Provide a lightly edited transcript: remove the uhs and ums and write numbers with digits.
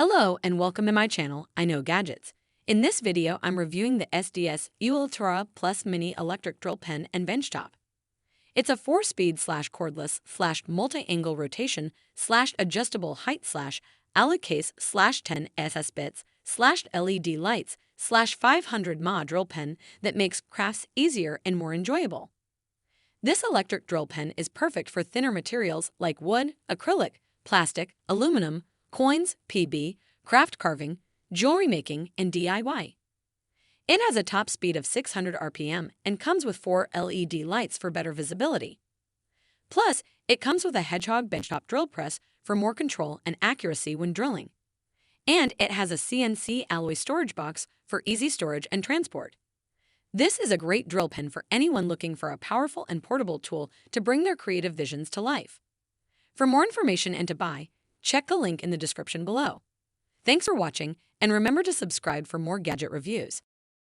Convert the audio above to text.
Hello and welcome to my channel, I Know Gadgets. In this video, I'm reviewing the SDS Ultra Plus Mini Electric Drill Pen and Benchtop. It's a 4-speed cordless multi-angle rotation adjustable height alloy case 10 SS bits LED lights 500 mAh drill pen that makes crafts easier and more enjoyable. This electric drill pen is perfect for thinner materials like wood, acrylic, plastic, aluminum, coins, PB, craft carving, jewelry making, and DIY. It has a top speed of 600 RPM and comes with 4 LED lights for better visibility. Plus, it comes with a Hedgehog benchtop drill press for more control and accuracy when drilling. And it has a CNC alloy storage box for easy storage and transport. This is a great drill pen for anyone looking for a powerful and portable tool to bring their creative visions to life. For more information and to buy, check the link in the description below. Thanks for watching, and remember to subscribe for more gadget reviews.